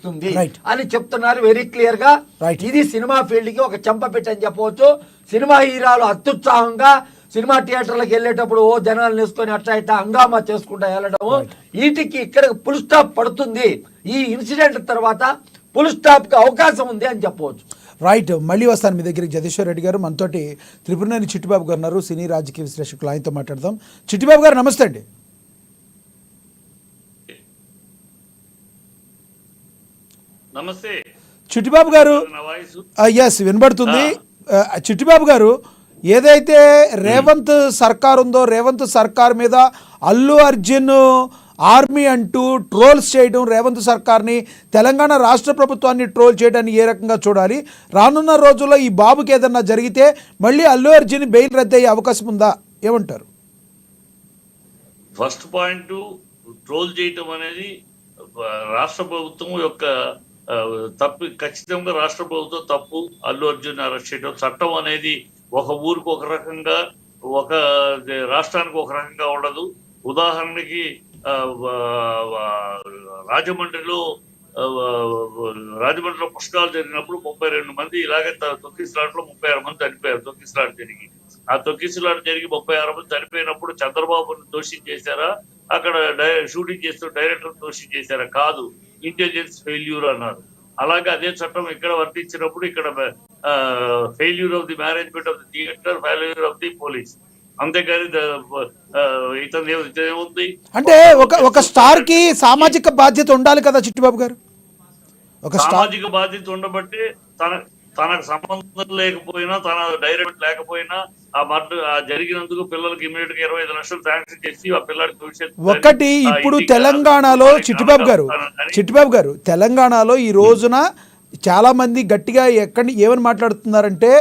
చేస్తుంది అని చెప్తున్నారు వెరీ క్లియర్ గా. ఇది సినిమా ఫీల్డ్ కి ఒక చెంపపెట్టు అని చెప్పవచ్చు. సినిమా హీరోలు అత్యుత్సాహంగా సినిమా థియేటర్లకు వెళ్ళేటప్పుడు జనాలు నేసుకొని అట్లా ఇట్లా హంగామా చేసుకుంటా వెళ్ళడము, వీటికి ఇక్కడ ఫుల్ స్టాప్ పడుతుంది. ఈ ఇన్సిడెంట్ తర్వాత ఫుల్ స్టాప్ కి అవకాశం ఉంది అని చెప్పవచ్చు. రైట్, మళ్ళీ వస్తాను మీ దగ్గరికి. జగదీశ్వర్ రెడ్డి గారు మనతోటి త్రిపురనేని చిట్టిబాబు గారు ఉన్నారు, సినీ రాజకీయ విశ్లేషకులు, ఆయనతో మాట్లాడదాం. చిట్టిబాబు గారు నమస్తే అండి. నమస్తే చిట్టిబాబు గారు. ఎస్, వినబడుతుంది. చిట్టిబాబు గారు, ఏదైతే రేవంత్ సర్కార్ ఉందో, రేవంత్ సర్కార్ మీద అల్లు అర్జున్ ఆర్మీ అంటూ ట్రోల్స్ చేయడం, రేవంత్ సర్కార్ని, తెలంగాణ రాష్ట్ర ప్రభుత్వాన్ని ట్రోల్ చేయడాన్ని ఏ రకంగా చూడాలి? రానున్న రోజుల్లో ఈ బాబుకి ఏదన్నా జరిగితే మళ్ళీ అల్లు అర్జున్ బెయిల్ రద్దయ్యే అవకాశం ఉందా? ఏమంటారు? ఫస్ట్ పాయింట్, ట్రోల్ చేయటం అనేది రాష్ట్ర ప్రభుత్వం యొక్క తప్పు. ఖచ్చితంగా రాష్ట్ర ప్రభుత్వం తప్పు. అల్లు అర్జున్ అరెస్ట్ చేయడం, చట్టం అనేది ఒక ఊరికి ఒక రకంగా, ఒక రాష్ట్రానికి ఒక రకంగా ఉండదు. ఉదాహరణకి రాజమండ్రిలో పుష్కరాలు జరిగినప్పుడు 32 మంది ఇలాగే తొక్కిసలాటలో 36 మంది చనిపోయారు. తొక్కిసలాట జరిగి 36 మంది చనిపోయినప్పుడు చంద్రబాబును దోషి చేశారా, అక్కడ షూటింగ్ చేస్తూ డైరెక్టర్ దోషి చేశారా? కాదు, ఇంటెలిజెన్స్ ఫెయిల్యూర్ అన్నారు. అలాగే అదే చట్టం ఇక్కడ వర్తించినప్పుడు ఇక్కడ failure of the management of the theatre, failure of the police. అంతేకాని ఇతనేముంది అంటే ఒక స్టార్ కి సామాజిక బాధ్యత ఉండాలి కదా చిట్టిబాబు గారు? ఒక సామాజిక బాధ్యత ఉండబట్టి తనకు సంబంధం లేకపోయినా, తన డైరెక్ట్ లేకపోయినా ఆ జరిగినందుకు పిల్లలకి ఇమీడియట్ గా 25 లక్షలు శాంక్షన్ చేసి ఆ పిల్లలకి ఒకటి. ఇప్పుడు తెలంగాణలో చిట్టిబాబు గారు తెలంగాణలో ఈ రోజున చాలా మంది గట్టిగా ఏమని మాట్లాడుతున్నారంటే,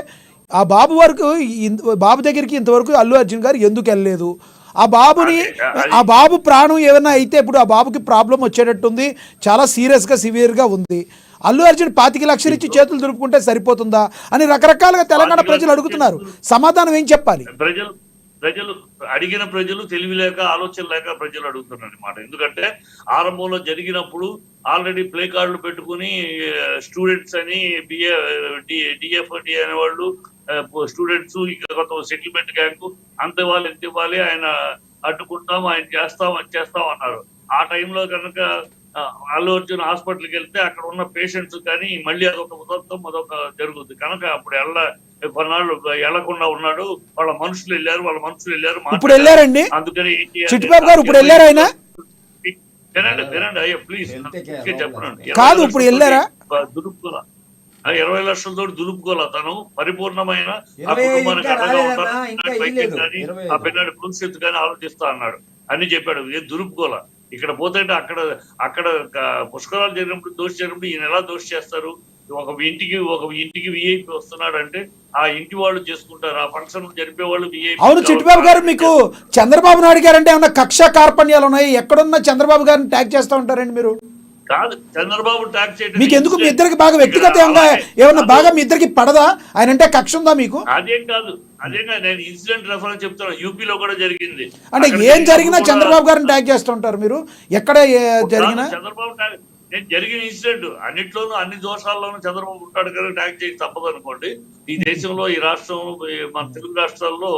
ఆ బాబు దగ్గరికి ఇంతవరకు అల్లు అర్జున్ గారు ఎందుకు వెళ్ళలేదు? ఆ బాబు ప్రాణం ఏమైనా అయితే ఇప్పుడు ఆ బాబుకి ప్రాబ్లం వచ్చేటట్టుంది, చాలా సివియర్గా ఉంది. అల్లు అర్జున్ 25 లక్షలు ఇచ్చి చేతులు దులుపుకుంటే సరిపోతుందా అని రకరకాలుగా తెలంగాణ ప్రజలు అడుగుతున్నారు. సమాధానం ఏం చెప్పాలి? ప్రజలు తెలివి లేక, ఆలోచన లేక ప్రజలు అడుగుతున్నారు అన్నమాట. ఎందుకంటే ఆరంభంలో జరిగినప్పుడు ఆల్రెడీ ప్లే కార్డులు పెట్టుకుని స్టూడెంట్స్ అని డిఎఫ్డి అనేవాళ్ళు, స్టూడెంట్స్, కొంత సెటిల్మెంట్ గ్యాంగ్ అంత ఇవ్వాలి, ఎంత ఇవ్వాలి, ఆయన అడ్డుకుంటాం, ఆయన చేస్తాం అన్నారు. ఆ టైంలో కనుక అల్లు అర్జున్ హాస్పిటల్కి వెళ్తే అక్కడ ఉన్న పేషెంట్స్ కానీ మళ్ళీ అదొక ఉదంతం, అదొక జరుగుతుంది కనుక అప్పుడు కొన్నాళ్ళు వెళ్లకుండా ఉన్నాడు. వాళ్ళ మనుషులు వెళ్ళారు. ఇప్పుడు వెళ్ళారండి. అందుకని చిట్టిబాబు గారు ఇప్పుడు వెళ్ళారు. ఆయన వినండి అయ్యా ప్లీజ్ చెప్పండి. కాదు, ఇప్పుడు వెళ్ళారా? దులుపుకోలా, 20 లక్షలతో దులుపుకోలా. తను పరిపూర్ణమైన ఆ పిల్లాడి భవిష్యత్తు కానీ ఆలోచిస్తా అన్నాడు, అన్ని చెప్పాడు. ఏం దులుపుకోలా. ఇక్కడ పోతే అక్కడ పుష్కరాలు జరిగినప్పుడు దోషి జరిగినప్పుడు ఈయన ఎలా దోషి చేస్తారు? ఒక ఇంటికి విఐపి వస్తున్నాడు అంటే ఆ ఇంటి వాళ్ళు చేసుకుంటారు, ఆ ఫంక్షన్ జరిపే వాళ్ళు విఐపి. అవును చిట్టిబాబు గారు, మీకు చంద్రబాబు నాయుడు గారు అంటే ఏమన్నా కక్ష కార్పణ్యాలు ఉన్నాయి? ఎక్కడున్నా చంద్రబాబు గారిని ట్యాగ్ చేస్తూ ఉంటారండి మీరు? కాదు, చంద్రబాబు ట్యాగ్ చేయడం మీకు ఎందుకు? మీ ఇద్దరికి బాగా వ్యక్తిగతంగా ఏమన్నా బాగా మీ ఇద్దరికి పడదా? ఆయన అంటే కక్ష ఉందా మీకు? అదేం కాదు నేను ఇన్సిడెంట్ రెఫరెన్స్ చెప్తాను. యూపీలో కూడా జరిగింది. అంటే ఏం జరిగినా చంద్రబాబు గారిని ట్యాగ్ చేస్తూ ఉంటారు మీరు? ఎక్కడ జరిగినా చంద్రబాబు జరిగిన ఇన్సిడెంట్ అన్నిట్లోనూ, అన్ని దోషాల్లోనూ చంద్రబాబు ఉంటాడు కదా, ట్యాగ్ చేసి తప్పదు అనుకోండి. ఈ దేశంలో, ఈ రాష్ట్రంలో, మన తెలుగు రాష్ట్రాల్లో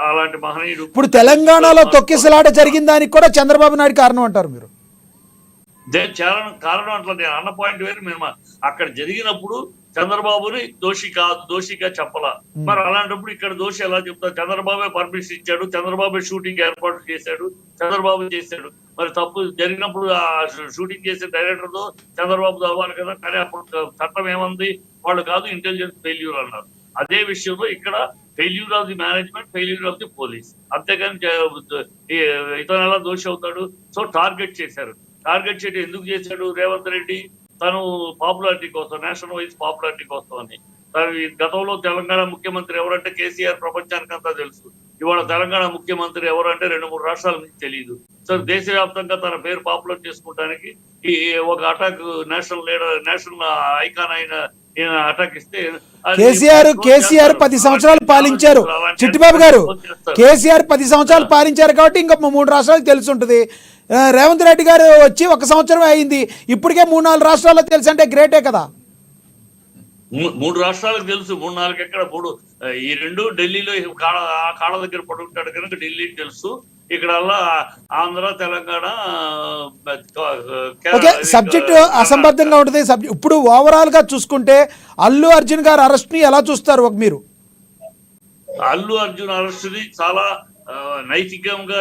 అలాంటి మహనీయుడు. ఇప్పుడు తెలంగాణలో తొక్కిసలాట జరిగిన దానికి కూడా చంద్రబాబు నాయుడు కారణం అంటారు మీరు? కారణం అట్లా నేను అన్న పాయింట్ వేరు. మేము అక్కడ జరిగినప్పుడు చంద్రబాబుని దోషిగా చెప్పలా. మరి అలాంటప్పుడు ఇక్కడ దోషి ఎలా చెప్తారు? చంద్రబాబే పర్మిషన్ ఇచ్చాడు, చంద్రబాబే షూటింగ్ ఏర్పాటు చేశాడు, చంద్రబాబు చేశాడు. మరి తప్పు జరిగినప్పుడు ఆ షూటింగ్ చేసే డైరెక్టర్ తో చంద్రబాబు అవ్వాలి కదా. కానీ అప్పుడు చట్టం ఏమంది? వాళ్ళు కాదు, ఇంటెలిజెన్స్ ఫెయిల్యూర్ అన్నారు. అదే విషయంలో ఇక్కడ failure of the management, failure of the police. అంతేగాని ఇతను ఎలా దోషి అవుతాడు? సో టార్గెట్ చేశారు. టార్గెట్ చేయడం ఎందుకు చేశాడు రేవంత్ రెడ్డి? తను పాపులారిటీ కోసం, నేషనల్ వైజ్ పాపులారిటీ కోసం అని. గతంలో తెలంగాణ ముఖ్యమంత్రి ఎవరంటే కేసీఆర్ ప్రపంచానికి అంతా తెలుసు. ఇవాళ తెలంగాణ ముఖ్యమంత్రి ఎవరంటే 2-3 రాష్ట్రాల నుంచి తెలియదు. సో దేశవ్యాప్తంగా తన పేరు పాపులర్ చేసుకోవడానికి ఈ ఒక attack, national leader, national icon అయిన అటాక్ ఇస్తే కేసీఆర్ 10 సంవత్సరాలు పాలించారు. చిట్టిబాబు గారు, కేసీఆర్ 10 సంవత్సరాలు పాలించారు కాబట్టి ఇంకా 3 రాష్ట్రాలకు తెలిసి ఉంటుంది. రేవంత్ రెడ్డి గారు వచ్చి 1 సంవత్సరమే అయింది, ఇప్పటికే 3-4 రాష్ట్రాల్లో తెలుసు అంటే గ్రేటే కదా. 3 రాష్ట్రాలకు తెలుసు, 3-4 ఎక్కడ 3 ఈ 2 ఢిల్లీలో కాళ్ళ దగ్గర పడుకుంటాడు కనుక ఢిల్లీకి తెలుసు. ఇక్కడ ఆంధ్ర, తెలంగాణ, ఓకే, సబ్జెక్ట్ అసంబద్ధంగా ఉంటుంది. ఇప్పుడు ఓవరాల్ గా చూసుకుంటే అల్లు అర్జున్ గారు అరెస్ట్ ని ఎలా చూస్తారు మీరు? అల్లు అర్జున్ అరెస్ట్ ని చాలా నైతికంగా